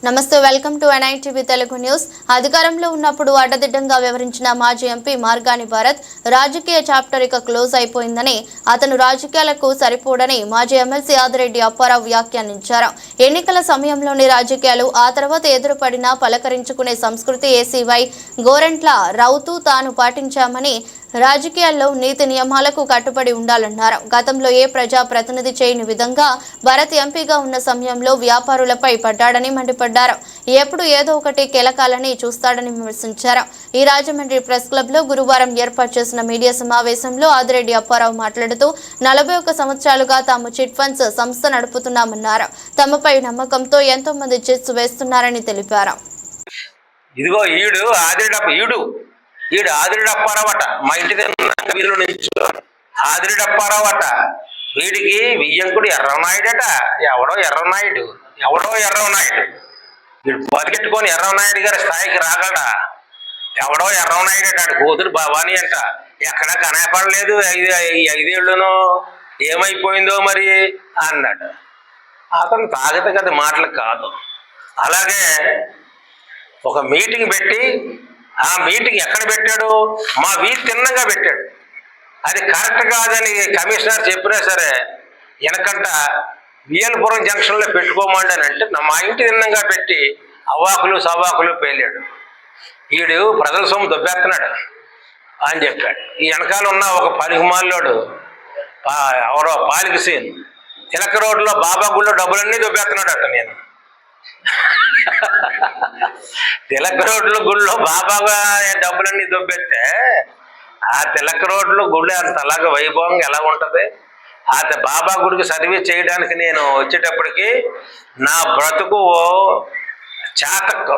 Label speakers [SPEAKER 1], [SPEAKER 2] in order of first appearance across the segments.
[SPEAKER 1] నమస్తే, welcome to NITV Telugu news. అధికారంలో ఉన్నప్పుడు అడ్డదిడ్డంగా వ్యవహరించిన మాజీ ఎంపీ మార్గాని భరత్ రాజకీయ చాప్టర్ ఇక క్లోజ్ అయిపోయిందని, అతను రాజకీయాలకు సరిపోడని మాజీ ఎమ్మెల్సీ ఆదిరెడ్డి అప్పారావు వ్యాఖ్యానించారు. ఎన్నికల సమయంలోని రాజకీయాలు, ఆ తర్వాత ఎదురుపడినా పలకరించుకునే సంస్కృతి ఏసీవై గోరంట్ల రౌతు తాను పాటించామని, రాజకీయాల్లో నీతి నియమాలకు కట్టుబడి ఉండాలన్నారు. గతంలో ఏ ప్రజా ప్రతినిధి చేయని విధంగా భరత్ ఎంపీగా ఉన్న సమయంలో వ్యాపారులపై పడ్డాడని మండిపడ్డారు. ఎప్పుడు ఏదో ఒకటి కెలకాలని చూస్తాడని విమర్శించారు. ఈ రాజమండ్రి ప్రెస్ క్లబ్ లో గురువారం ఏర్పాటు చేసిన మీడియా సమావేశంలో ఆదిరెడ్డి అప్పారావు మాట్లాడుతూ 41 సంవత్సరాలుగా తాము చిట్ ఫండ్స్ సంస్థ నడుపుతున్నామన్నారు. తమపై నమ్మకంతో ఎంతో మంది చిట్స్ వేస్తున్నారని తెలిపారు.
[SPEAKER 2] ఇదిగో ఈడు ఆదిరెడ్డి అప్పారావు అట, మా ఇంటి వీధిలో నుంచి ఆదిరెడ్డి అప్పారావు అట. వీడికి వియ్యంకుడు ఎర్రనాయుడట. ఎవడో ఎర్రనాయుడు వీడు బతికెట్టుకొని ఎర్రనాయుడు గారి స్థాయికి రాగలడా? ఎవడో ఎర్రనాయుడు అట, కూతురు భవానీ అంట. ఎక్కడా కనపడలేదు, 5 ఏళ్ళునో ఏమైపోయిందో మరి అన్నాడు. అతను తాగితే కదా, మాటలు కాదు. అలాగే ఒక మీటింగ్ పెట్టి, ఆ మీటింగ్ ఎక్కడ పెట్టాడు? మా వీధి తిన్నంగా పెట్టాడు. అది కరెక్ట్ కాదని కమిషనర్ చెప్పినా సరే వెనకంట వియల్పురం జంక్షన్లో పెట్టుకోమండి అని అంటే మా ఇంటి తిన్నంగా పెట్టి అవాకులు సవాకులు పేలాడు. వీడు ప్రజల సొమ్ము దొబ్బేస్తున్నాడు అని చెప్పాడు. ఈ వెనకాల ఉన్న ఒక పనికిమాలోడు ఎవరో పాలిక సీన్ తిలక రోడ్లో బాబా గుళ్ళో డబ్బులన్నీ దొబ్బేస్తున్నాడు అట. నేను తిలక రోడ్ల గుళ్ళో బాబాగా డబ్బులన్నీ దొబ్బెత్తే ఆ తిలక రోడ్ల గుడి అంత అలాగే వైభవంగా ఎలా ఉంటుంది? ఆ బాబా గుడికి సర్వీస్ చేయడానికి నేను వచ్చేటప్పటికి నా బ్రతుకు చాతక్.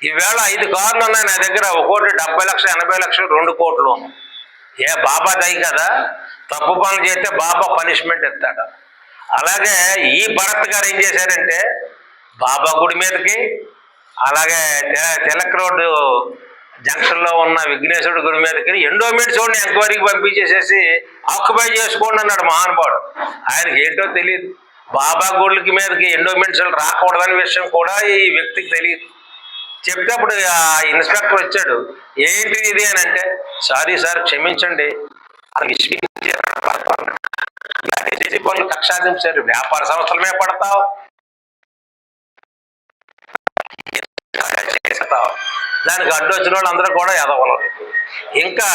[SPEAKER 2] ఈవేళ 5 కార్లు ఉన్నాయి నా దగ్గర. ఒకటి 70 లక్షలు, 80 లక్షలు, 2 కోట్లు. ఏ బాబా దయ కదా, తప్పు పనులు చేస్తే బాబా పనిష్మెంట్ ఇస్తాడు. అలాగే ఈ భరత్ గారు ఏం చేశారంటే బాబా గుడి మీదకి, అలాగే తిలక్ రోడ్డు జంక్షన్లో ఉన్న విఘ్నేశ్వరుడు గుడి మీదకి ఎండోమెంట్స్ వాడిని ఎంక్వైరీకి పంపించేసేసి ఆక్యుపై చేసుకోండి అన్నాడు మహానుభావుడు. ఆయనకి ఏంటో తెలియదు. బాబా గుడికి మీదకి ఎండోమెంట్స్ రాకూడదనే విషయం కూడా ఈ వ్యక్తికి తెలియదు. చెప్తే అప్పుడు ఆ ఇన్స్పెక్టర్ వచ్చాడు. ఏంటి ఇది అని అంటే, సారీ సార్ క్షమించండి, పనులు కక్షాదించారు. వ్యాపార సంస్థల మీద పడతావు, దానికి అడ్డు వచ్చిన వాళ్ళు అందరూ కూడా ఎదవలు. ఇంకా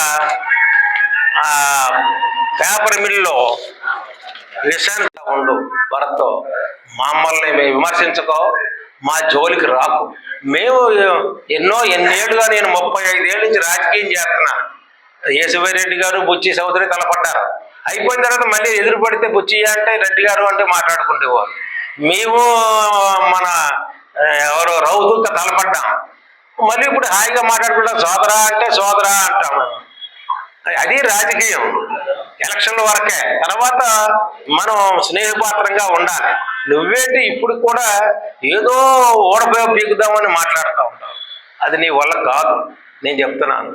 [SPEAKER 2] పేపర్ మిల్లో విషయానికి ఉండు భరత్తో, మమ్మల్ని విమర్శించుకో, మా జోలికి రాకు. మేము ఎన్నేళ్ళుగా, నేను 35 ఏళ్ళ నుంచి రాజకీయం చేస్తున్నా. ఏసువైరెడ్డి గారు, బుచ్చి చౌదరి తలపడ్డారు. అయిపోయిన తర్వాత మళ్ళీ ఎదురు పడితే బుచ్చి అంటే రెడ్డి గారు అంటే మాట్లాడుకుంటేవారు. మేము మన ఎవరో రౌతుతో తలపడ్డాం. మళ్ళీ ఇప్పుడు హాయిగా మాట్లాడుకుంటాం. సోదరా అంటే సోదరా అంటాము. అది రాజకీయం ఎలక్షన్ల వరకే. తర్వాత మనం స్నేహపాత్రంగా ఉండాలి. నువ్వేంటి ఇప్పుడు కూడా ఏదో ఓడపోయి పీకుదామని మాట్లాడుతూ ఉంటావు. అది నీ వల్ల కాదు. నేను చెప్తున్నాను,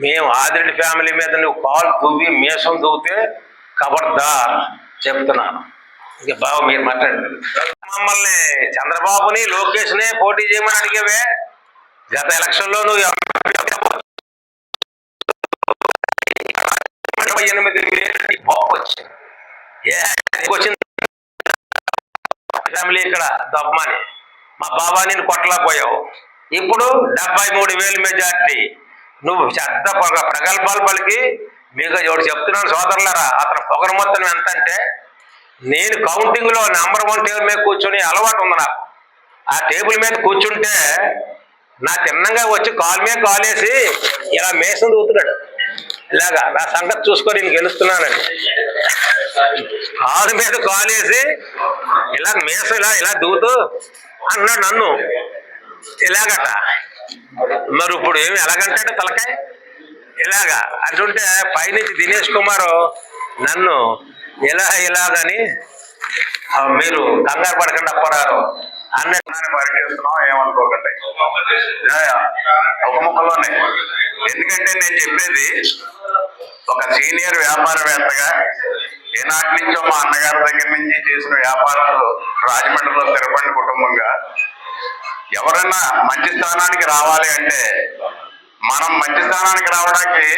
[SPEAKER 2] మేము ఆదిరెడ్డి ఫ్యామిలీ మీద నువ్వు కాలు దువ్వి మీసం దువ్వితే ఖబర్దార్ చెప్తున్నాను. ఇంకా బాబు మీరు మాట్లాడారు. మమ్మల్ని చంద్రబాబుని లోకేష్నే పోటీ చేయమని అడిగేవే. గత ఎలక్షన్లో నువ్వు 88,000 ఫ్యామిలీ ఇక్కడ దబ్బమని మా బాబా నేను కొట్టలేకపోయావు. ఇప్పుడు 73,000 మెజార్టీ. నువ్వు చెత్త ప్రగల్భాలు పలికి, మీకు ఒకటి చెప్తున్నాను సోదరులారా, అతను పొగరు మొత్తం ఎంత అంటే, నేను కౌంటింగ్లో నెంబర్ 1 టేబుల్ మీద కూర్చొని అలవాటు ఉంది నాకు. ఆ టేబుల్ మీద కూర్చుంటే నా తిన్నంగా వచ్చి కాలు మీద కాలేసి ఇలా మేసం దూతున్నాడు. ఇలాగా నా సంగతి చూసుకొని నేను గెలుస్తున్నానండి. కాలు మీద కాలేసి ఇలా మేసం ఇలా దూతూ అన్నాడు నన్ను ఇలాగట. మరి ఇప్పుడు ఏమి ఎలాగంటే తలకాయ ఇలాగా అంటుంటే పైనుంచి దినేష్ కుమార్ నన్ను ఇలాగని, మీరు కంగారు పడకండి అప్పారావు అన్నట్టు పరిచేస్తున్నాం, ఏమనుకోకండి ఒక ముక్కలోనే. ఎందుకంటే నేను చెప్పేది ఒక సీనియర్ వ్యాపారవేత్తగా, ఏనాటి నుంచో మా అన్నగారి దగ్గర నుంచి చేసిన వ్యాపారాలు రాజమండ్రిలో స్థిరపడిన కుటుంబంగా
[SPEAKER 3] ఎవరైనా మంచి స్థానానికి రావాలి అంటే మనం మంచి స్థానానికి రావడానికి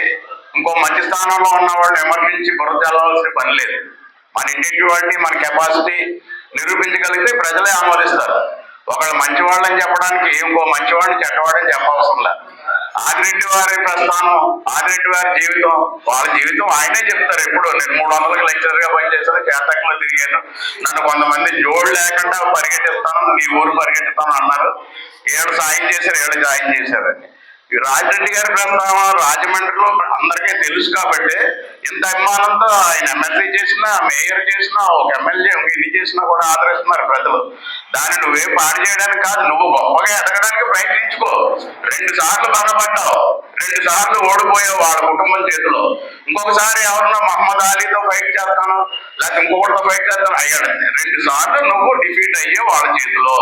[SPEAKER 3] ఇంకో మంచి స్థానంలో ఉన్న వాళ్ళని విమర్శించి బురద చల్లవలసిన పని లేదు. మన ఇండివిజువాలిటీ, మన కెపాసిటీ నిరూపించగలిగితే ప్రజలే ఆమోదిస్తారు. ఒకళ్ళు మంచివాళ్ళని చెప్పడానికి ఇంకో మంచివాడిని చెడ్డవాడని చెప్పవసరం లేదు. ఆదిరెడ్డి వారి ప్రస్థానం, ఆదిరెడ్డి వారి జీవితం, వాళ్ళ జీవితం ఆయనే చెప్తారు. ఎప్పుడు నేను 300కి లెక్చరర్ గా పనిచేశాను, చేతకంలో తిరిగాను, నన్ను కొంతమంది జోడు లేకుండా పరిగెట్టిస్తాను, నీ ఊరు పరిగెత్తుతాను అన్నారు. ఏడు సాయం చేశారు, ఏడు సాయం చేశారని. ఈ రాజిరెడ్డి గారి ప్రస్థానం రాజమండ్రిలో అందరికీ తెలుసు కాబట్టి ఇంత అభిమానంతో ఆయన ఎమ్మెల్సీ చేసినా, మేయర్ చేసినా, ఒక ఎమ్మెల్యే ఇది చేసినా కూడా ఆదరిస్తున్నారు ప్రజలు. దాన్ని నువ్వేం పాడు చేయడానికి కాదు, నువ్వు గొప్పగా ఎదగడానికి ప్రయత్నించుకో. 2 సార్లు బాధపడ్డావు, 2 సార్లు ఓడిపోయావు వాళ్ళ కుటుంబం చేతిలో. ఇంకొకసారి ఎవరన్నా మహమ్మద్ అలీతో ఫైట్ చేస్తాను, లేకపోతే ఇంకొకటితో ఫైట్ చేస్తాను అయ్యాడు. 2 సార్లు నువ్వు డిఫీట్ అయ్యావు వాళ్ళ చేతిలో.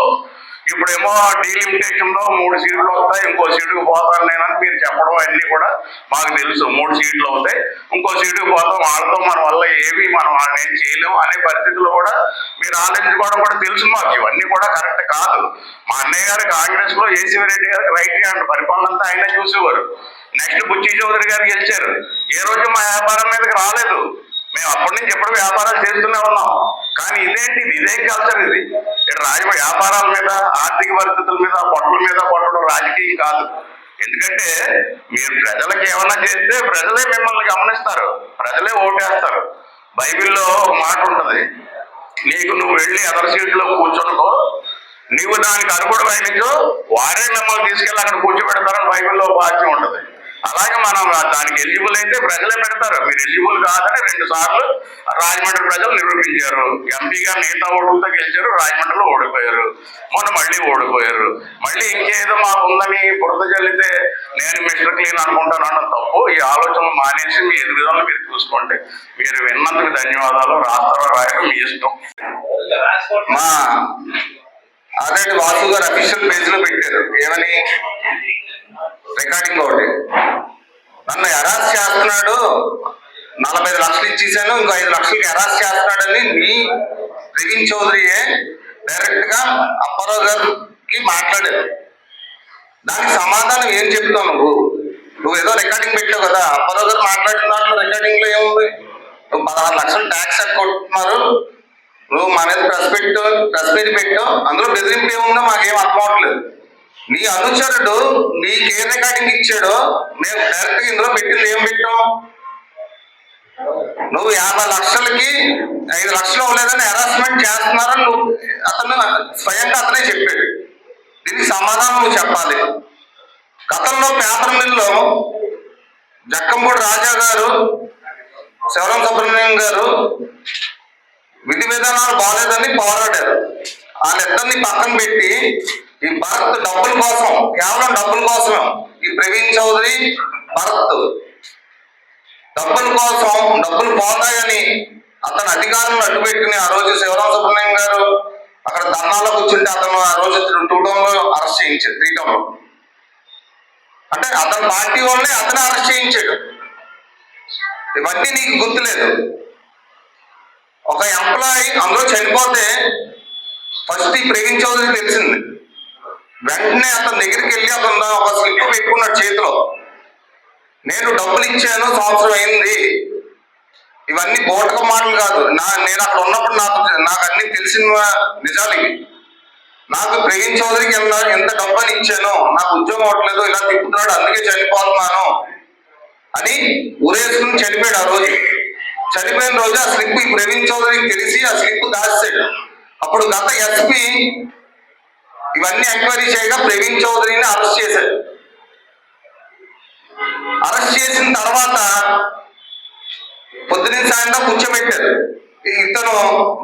[SPEAKER 3] ఇప్పుడేమో డీలిమిటేషన్ లో 3 సీట్లు వస్తాయి, ఇంకో సీటుకు పోతాను నేనని మీరు చెప్పడం అన్ని కూడా మాకు తెలుసు. 3 సీట్లు అవుతాయి, ఇంకో సీటుకు పోతాం, వాళ్ళతో మన వల్ల ఏవి మనం వాళ్ళని ఏం చేయలేము అనే పరిస్థితుల్లో కూడా మీరు ఆలోచించుకోవడం కూడా తెలుసు మాకు. ఇవన్నీ కూడా కరెక్ట్ కాదు. మా అన్నయ్య గారు కాంగ్రెస్ లో ఏసీవీ రెడ్డి గారికి రైట్ హ్యాండ్, పరిపాలన అంతా ఆయనే చూసేవారు. నెక్స్ట్ బుచ్చి చౌదరి గారు గెలిచారు, ఏ రోజు మా వ్యాపారం మీదకి రాలేదు. మేము అప్పటి నుంచి ఎప్పుడు వ్యాపారాలు చేస్తూనే ఉన్నాం. కానీ ఇదేం కల్చర్ ఇది? వ్యాపారాల మీద, ఆర్థిక పరిస్థితుల మీద, పొట్టల మీద పొట్టడం రాజకీయం కాదు. ఎందుకంటే మీరు ప్రజలకు ఏమన్నా చేస్తే ప్రజలే మిమ్మల్ని గమనిస్తారు, ప్రజలే ఓటేస్తారు. బైబిల్లో ఒక మాట ఉంటది, నీకు నువ్వు వెళ్ళి అదర్ సీట్లో కూర్చోనుకో, నీవు దానికి అనుగుణం అయినచో వారే మిమ్మల్ని తీసుకెళ్ళి అక్కడ కూర్చోబెడతారని బైబిల్లో వాక్యం ఉంటది. అలాగే మనం దానికి ఎలిజిబుల్ అయితే ప్రజలే పెడతారు. మీరు ఎలిజిబుల్ కాదని 2 సార్లు రాజమండ్రి ప్రజలు నిరూపించారు. ఎంపీగా మిగతా ఓటులతో గెలిచారు, రాజమండ్రిలో ఓడిపోయారు. మొన్న మళ్ళీ ఓడిపోయారు. మళ్ళీ ఇంకేదో మాకు ఉందని బురద చల్లితే నేను మిస్టర్ క్లీన్ అనుకుంటాను అన్న తప్పు. ఈ ఆలోచనలు మానేసి మీ ఎదుగుదలను మీరు చూసుకోండి. మీరు విన్నందుకు ధన్యవాదాలు. రాస్తారో రాయడం మీ ఇష్టం. మా ఆదిరెడ్డి వాసు గారు అఫీషియల్ పేజ్ లో పెట్టారు ఏమని, రికార్డింగ్ ఒకటి, నన్ను హెరాస్ చేస్తున్నాడు, 45 లక్షలు ఇచ్చేసాను, ఇంకో 5 లక్షలకి హెరాస్ చేస్తున్నాడని మీ ప్రవీణ్ చౌదరియే డైరెక్ట్ గా అప్పారావు గారికి మాట్లాడారు. దానికి సమాధానం ఏం చెప్తావు నువ్వు ఏదో రికార్డింగ్ పెట్టావు కదా, అప్పారావు గారు మాట్లాడిన దాంట్లో రికార్డింగ్ లో ఏముంది? నువ్వు 16 లక్షలు ట్యాక్స్ కొట్టుకున్నారు, నువ్వు మా మీద ప్రెస్ మీట్ పెట్టావు, అందులో బెదిరింపు ఏముందో మాకేం అర్థం అవట్లేదు. నీ అనుచరుడు నీకు ఏ రికార్డింగ్ ఇచ్చాడో మేము డైరెక్ట్ గా ఇందులో పెట్టింది ఏం పెట్టాం? నువ్వు 50 లక్షలకి 5 లక్షలు అవ్వలేదని హెరాస్మెంట్ చేస్తున్నారని నువ్వు అతను స్వయంగా అతనే చెప్పాడు. దీనికి సమాధానం నువ్వు చెప్పాలి. గతంలో పేపర్ మిల్లో జక్కంపూడి రాజా గారు, శివరం సుబ్రహ్మణ్యం గారు విధి విధానాలు బాగాలేదని పోరాడారు. వాళ్ళిద్దరిని పక్కన పెట్టి ఈ భరత్ డబ్బుల కోసం, కేవలం డబ్బుల కోసమే, ఈ ప్రవీణ్ చౌదరి భరత్ డబ్బుల కోసం, డబ్బులు పోతాయని అతను అధికారులను అడ్డుపెట్టుకుని ఆ రోజు శివరామ సుబ్రహ్మణ్యం గారు అక్కడ ధర్నాలో కూర్చుంటే అతను ఆ రోజు 2 టౌన్లో అరెస్ట్ చేయించాడు, 3 టౌన్లో. అంటే అతని పార్టీ వాళ్ళని అతను అరెస్ట్ చేయించాడు. ఇవన్నీ నీకు గుర్తులేదు. ఒక ఎంప్లాయీ అందులో చనిపోతే ఫస్ట్ ఈ ప్రవీణ్ చౌదరి తెలిసింది. వెంటనే అతని దగ్గరికి వెళ్ళి అతను ఒక స్లిప్ పెట్టుకున్నాడు చేతిలో, నేను డబ్బులు ఇచ్చాను, సంవత్సరం అయింది. ఇవన్నీ బోటక మాటలు కాదు. నేను అక్కడ ఉన్నప్పుడు నాకు అన్ని తెలిసిన నిజాలు ఇవి. నాకు ప్రవీణ్ చౌదరికి ఎంత డబ్బు అని ఇచ్చాను, నాకు ఉద్యోగం అవ్వట్లేదు, ఇలా తిప్పుతున్నాడు, అందుకే చనిపోతున్నాను అని ఊరేసుకుని చనిపోయాడు. ఆ రోజు చనిపోయిన రోజు ఆ స్లిప్ ఈ ప్రవీణ్ చౌదరికి తెలిసి ఆ స్లిప్ దాచాడు. అప్పుడు గత ఎస్పీ ఇవన్నీ ఎంక్వైరీ చేయగా ప్రవీణ్ చౌదరిని అరెస్ట్ చేశాడు. అరెస్ట్ చేసిన తర్వాత పొద్దున సాయంత్రం కూర్చోబెట్టారు. ఇతను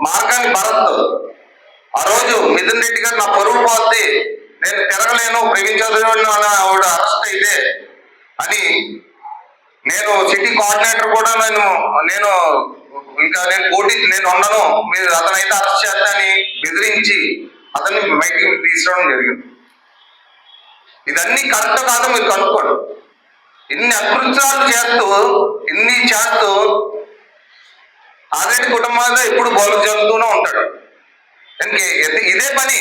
[SPEAKER 3] మార్గాన్ని భరత్ ఆ రోజు మిథున్ రెడ్డి గారు నా పరువు పోతే నేను తిరగలేను, ప్రవీణ్ చౌదరి ఆవిడ అరెస్ట్ అయితే అని, నేను సిటీ కోఆర్డినేటర్ కూడా నేను పోటీ నేను ఉండను, మీరు అతనైతే అరెస్ట్ చేస్తా అని బెదిరించి అతన్ని బయటికి తీసుకురావడం జరిగింది. ఇదన్నీ కరెక్ట్ కాదు, మీరు కనుక్కోండి. ఇన్ని అకృత్యాలు చేస్తూ ఆదిరెడ్డి కుటుంబాల్లో ఎప్పుడు బోలు జరుగుతూనే ఉంటాడు. ఇదే పని.